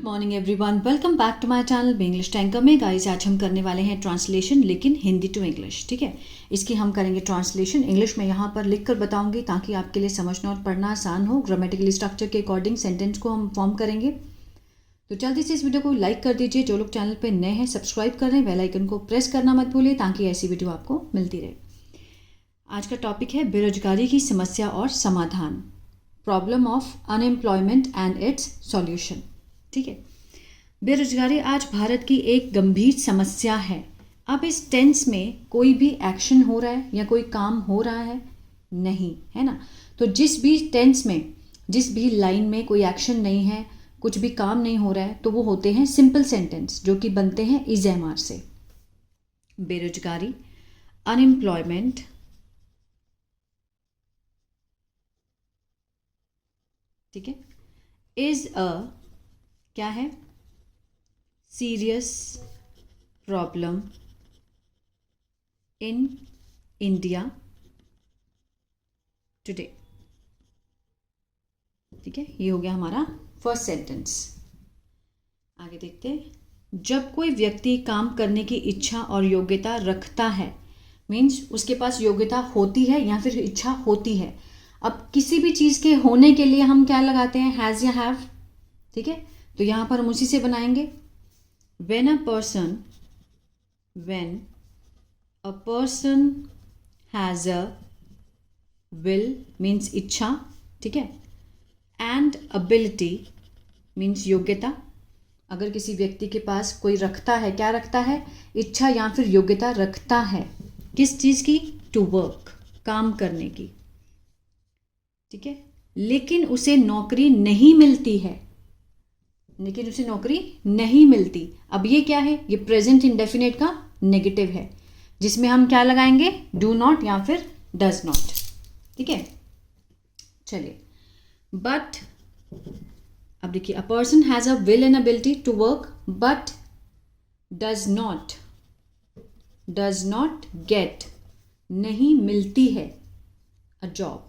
Good morning everyone, welcome back to my channel English tanker में। Guys आज हम करने वाले हैं ट्रांसलेशन, लेकिन हिंदी टू इंग्लिश। ठीक है, इसकी हम करेंगे ट्रांसलेशन इंग्लिश में। यहाँ पर लिख कर बताऊंगी ताकि आपके लिए समझना और पढ़ना आसान हो। ग्रामेटिकली स्ट्रक्चर के अकॉर्डिंग सेंटेंस को हम फॉर्म करेंगे। तो जल्दी से इस वीडियो को लाइक कर दीजिए। जो लोग चैनल पर नए हैं सब्सक्राइब कर लें, बेल आइकन को प्रेस करना मत भूलिए ताकि ऐसी वीडियो आपको मिलती रहे। आज का टॉपिक है बेरोजगारी की समस्या और समाधान, problem of unemployment and it's solution. ठीक है, बेरोजगारी आज भारत की एक गंभीर समस्या है। अब इस टेंस में कोई भी एक्शन हो रहा है या कोई काम हो रहा है नहीं, है ना। तो जिस भी टेंस में, जिस भी लाइन में कोई एक्शन नहीं है, कुछ भी काम नहीं हो रहा है, तो वो होते हैं सिंपल सेंटेंस जो कि बनते हैं इज एम आर से। बेरोजगारी, अनएम्प्लॉयमेंट, ठीक है, इज अ क्या है, serious problem in India today. ठीक है, ये हो गया हमारा फर्स्ट सेंटेंस। आगे देखते हैं। जब कोई व्यक्ति काम करने की इच्छा और योग्यता रखता है, मीन्स उसके पास योग्यता होती है या फिर इच्छा होती है। अब किसी भी चीज़ के होने के लिए हम क्या लगाते हैं, हैज़ या हैव। ठीक है, तो यहाँ पर हम उसी से बनाएंगे। when a person has a will means इच्छा, ठीक है, and ability means योग्यता। अगर किसी व्यक्ति के पास कोई रखता है, क्या रखता है, इच्छा या फिर योग्यता रखता है, किस चीज़ की, टू वर्क, काम करने की। ठीक है, लेकिन उसे नौकरी नहीं मिलती है, लेकिन उसे नौकरी नहीं मिलती। अब ये क्या है, ये प्रेजेंट इंडेफिनेट का नेगेटिव है, जिसमें हम क्या लगाएंगे, डू नॉट या फिर डज नॉट। ठीक है, चलिए। बट अब देखिए, a person has a will and ability to work but does not get, नहीं मिलती है, अ जॉब।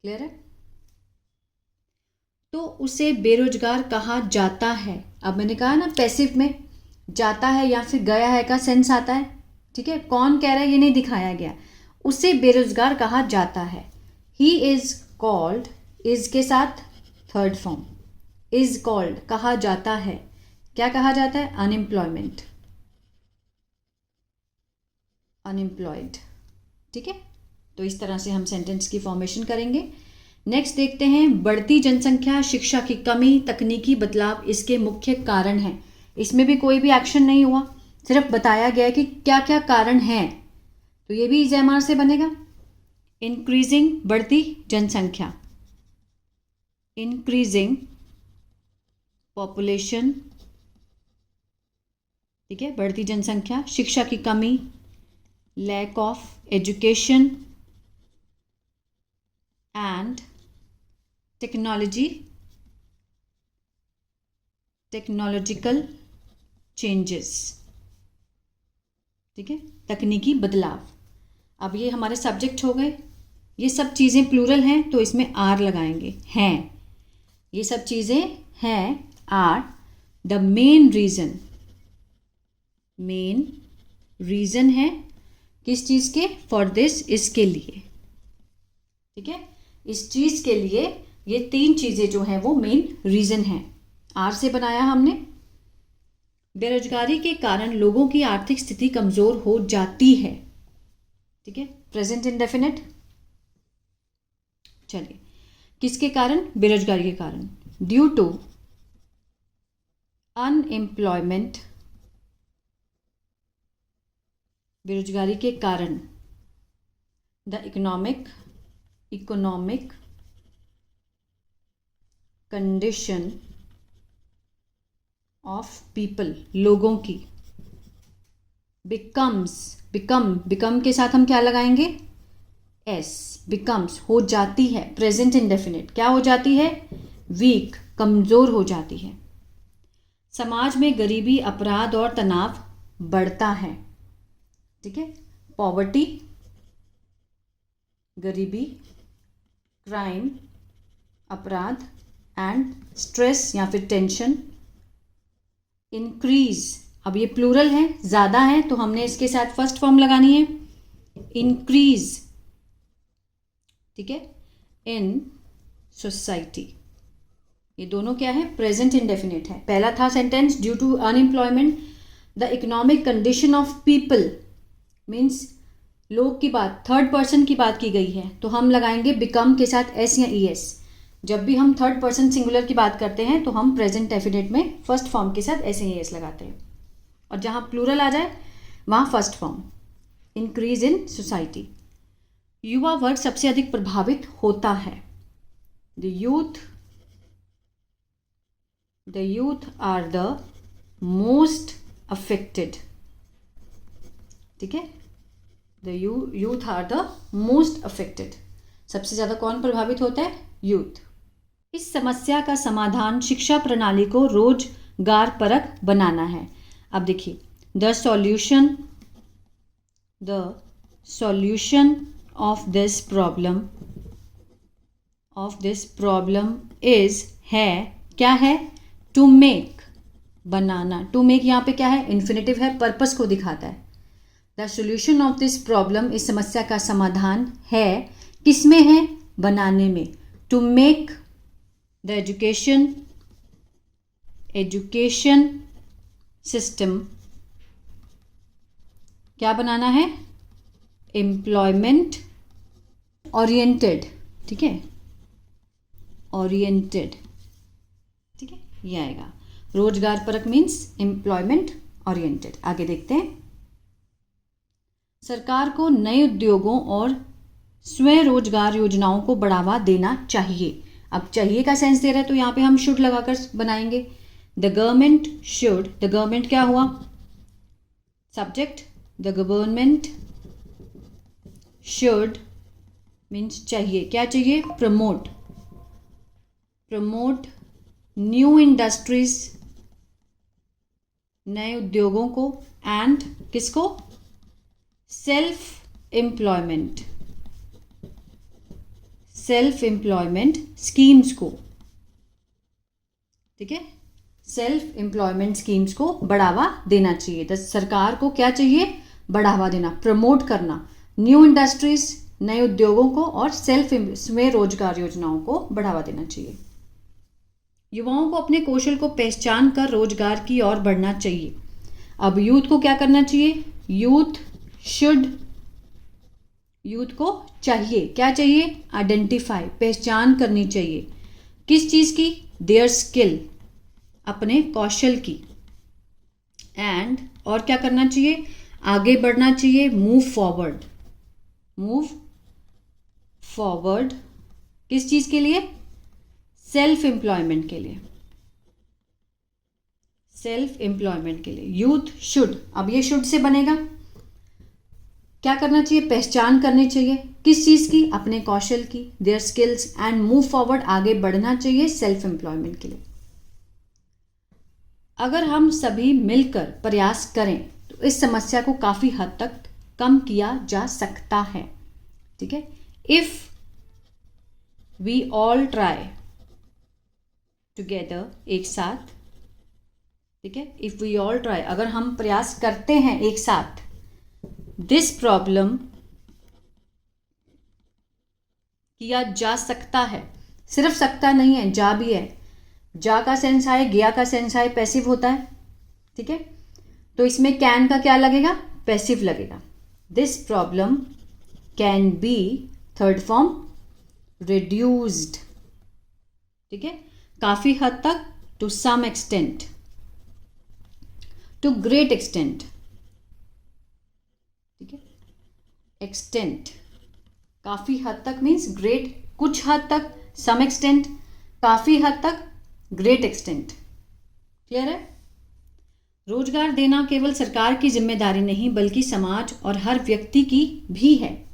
क्लियर है, तो उसे बेरोजगार कहा जाता है। अब मैंने कहा ना, पैसिव में जाता है या फिर गया है का सेंस आता है। ठीक है, कौन कह रहा है ये नहीं दिखाया गया। उसे बेरोजगार कहा जाता है। ही इज कॉल्ड, इज के साथ थर्ड फॉर्म, इज कॉल्ड, कहा जाता है। क्या कहा जाता है, अनएम्प्लॉयमेंट, अनएम्प्लॉयड। ठीक है, तो इस तरह से हम सेंटेंस की फॉर्मेशन करेंगे। नेक्स्ट देखते हैं, बढ़ती जनसंख्या, शिक्षा की कमी, तकनीकी बदलाव इसके मुख्य कारण हैं। इसमें भी कोई भी एक्शन नहीं हुआ, सिर्फ बताया गया कि क्या क्या कारण हैं। तो ये भी इज एम आर से बनेगा। इंक्रीजिंग, बढ़ती जनसंख्या, इंक्रीजिंग पॉपुलेशन, ठीक है, बढ़ती जनसंख्या, शिक्षा की कमी, lack of education, and technological changes. ठीक है, तकनीकी बदलाव। अब ये हमारे सब्जेक्ट हो गए। ये सब चीज़ें प्लूरल हैं तो इसमें आर लगाएंगे, हैं। ये सब चीज़ें हैं, आर द मेन रीज़न है किस चीज़ के, फॉर दिस, इसके लिए। ठीक है, इस चीज़ के लिए ये तीन चीज़ें जो हैं वो मेन रीज़न हैं। आर से बनाया हमने। बेरोजगारी के कारण लोगों की आर्थिक स्थिति कमज़ोर हो जाती है। ठीक है, प्रेजेंट इंडेफिनेट। चलिए, किसके कारण, बेरोजगारी के कारण। ड्यू टू अनएम्प्लॉयमेंट, बेरोजगारी के कारण, the economic condition of people, लोगों की, बिकम के साथ हम क्या लगाएंगे, एस, बिकम्स, हो जाती है, प्रेजेंट इंडेफिनिट। क्या हो जाती है, वीक, कमजोर हो जाती है। समाज में गरीबी, अपराध और तनाव बढ़ता है। ठीक है, पॉवर्टी, गरीबी, क्राइम, अपराध, एंड स्ट्रेस या फिर टेंशन। इंक्रीज, अब ये प्लूरल है, ज़्यादा है, तो हमने इसके साथ फर्स्ट फॉर्म लगानी है, इंक्रीज, ठीक है, इन सोसाइटी। ये दोनों क्या है, प्रेजेंट इंडेफिनिट है। पहला था sentence, due to unemployment the economic condition of people, means लोग की बात, थर्ड पर्सन की बात की गई है, तो हम लगाएंगे बिकम के साथ एस या ई एस। जब भी हम थर्ड पर्सन सिंगुलर की बात करते हैं तो हम प्रेजेंट डेफिनेट में फर्स्ट फॉर्म के साथ एस या ई एस लगाते हैं, और जहाँ प्लूरल आ जाए वहाँ first form. Increase in society, युवा वर्ग सबसे अधिक प्रभावित होता है। The youth are the most affected, ठीक है, the youth are the most affected, सबसे ज़्यादा कौन प्रभावित होता है, यूथ। इस समस्या का समाधान शिक्षा प्रणाली को रोजगार परक बनाना है। अब देखिए, the solution of this problem is, है, क्या है, टू मेक, बनाना। टू मेक यहाँ पे क्या है, इन्फिनेटिव है, पर्पस को दिखाता है। The solution of this problem, इस समस्या का समाधान है, किसमें है, बनाने में। To make the education system, क्या बनाना है, एम्प्लॉयमेंट ओरिएंटेड, ठीक है, ओरिएंटेड, ठीक है, ये आएगा। रोजगार परक मीन्स एम्प्लॉयमेंट ओरिएंटेड। आगे देखते हैं, सरकार को नए उद्योगों और स्वरोजगार योजनाओं को बढ़ावा देना चाहिए। अब चाहिए का सेंस दे रहा है तो यहाँ पे हम शुड लगाकर बनाएंगे। द गवर्नमेंट क्या हुआ, subject, the government should means चाहिए, क्या चाहिए, प्रमोट न्यू इंडस्ट्रीज, नए उद्योगों को, एंड किसको, सेल्फ एम्प्लॉयमेंट स्कीम्स को, ठीक है, सेल्फ एम्प्लॉयमेंट स्कीम्स को बढ़ावा देना चाहिए। तो सरकार को क्या चाहिए, बढ़ावा देना, प्रमोट करना, न्यू इंडस्ट्रीज, नए उद्योगों को, और स्वरोजगार योजनाओं को बढ़ावा देना चाहिए। युवाओं को अपने कौशल को पहचान कर रोजगार की ओर बढ़ना चाहिए। अब यूथ को क्या करना चाहिए, यूथ को चाहिए, क्या चाहिए, आइडेंटिफाई, पहचान करनी चाहिए, किस चीज़ की, देयर स्किल, अपने कौशल की, एंड, और क्या करना चाहिए, आगे बढ़ना चाहिए, मूव फॉरवर्ड, किस चीज़ के लिए, सेल्फ एम्प्लॉयमेंट के लिए, यूथ शुड। अब ये शुड से बनेगा, क्या करना चाहिए, पहचान करनी चाहिए, किस चीज़ की, अपने कौशल की, their skills, and move forward, आगे बढ़ना चाहिए सेल्फ एम्प्लॉयमेंट के लिए। अगर हम सभी मिलकर प्रयास करें तो इस समस्या को काफ़ी हद तक कम किया जा सकता है, ठीक है। If we all try together, एक साथ, ठीक है, इफ़ वी ऑल ट्राई, अगर हम प्रयास करते हैं एक साथ, दिस प्रॉब्लम, किया जा सकता है, सिर्फ सकता नहीं है, जा भी है, जा का सेंस आए, गया का सेंस आए, पैसिव होता है, ठीक है, तो इसमें कैन का क्या लगेगा, पैसिव लगेगा। This problem can be, third form, reduced, ठीक है, काफ़ी हद तक, to some extent, to great extent, ठीक है, एक्सटेंट, काफ़ी हद तक मीन्स ग्रेट, कुछ हद तक, सम एक्सटेंट, काफ़ी हद तक, ग्रेट एक्सटेंट, क्लियर है। रोजगार देना केवल सरकार की जिम्मेदारी नहीं बल्कि समाज और हर व्यक्ति की भी है।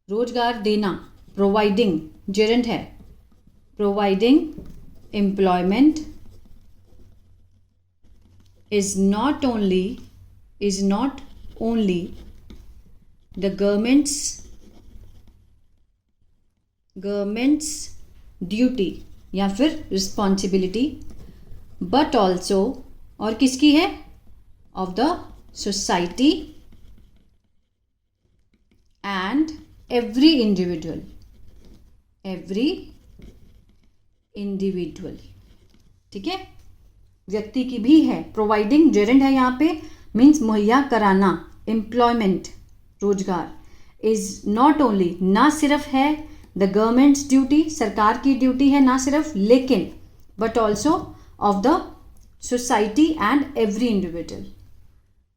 रोजगार देना, प्रोवाइडिंग, जेरेंट है, providing employment is not only the government's duty, या फिर रिस्पॉन्सिबिलिटी, बट ऑल्सो, और किसकी है, of the society and every individual, ठीक है, व्यक्ति की भी है। प्रोवाइडिंग जेरेंड है यहाँ पे, मीन्स मुहैया कराना, एम्प्लॉयमेंट, रोजगार, इज नॉट ओनली, ना सिर्फ है द गवर्नमेंट्स ड्यूटी, सरकार की ड्यूटी है ना सिर्फ, लेकिन but also of the society and every individual.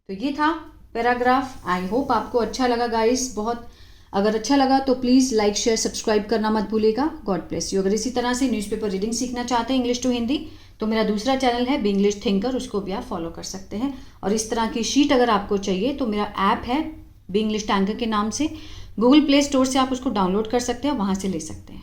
तो ये था पैराग्राफ। आई होप आपको अच्छा लगा गाइस, बहुत। अगर अच्छा लगा तो प्लीज़ लाइक शेयर सब्सक्राइब करना मत भूलिएगा। God bless you. अगर इसी तरह से न्यूज़पेपर रीडिंग सीखना चाहते हैं इंग्लिश टू हिंदी, तो मेरा दूसरा चैनल है बी इंग्लिश थिंकर, उसको भी आप फॉलो कर सकते हैं। और इस तरह की शीट अगर आपको चाहिए तो मेरा ऐप है बी इंग्लिश टैंकर के नाम से, गूगल प्ले स्टोर से आप उसको डाउनलोड कर सकते हैं, वहाँ से ले सकते हैं।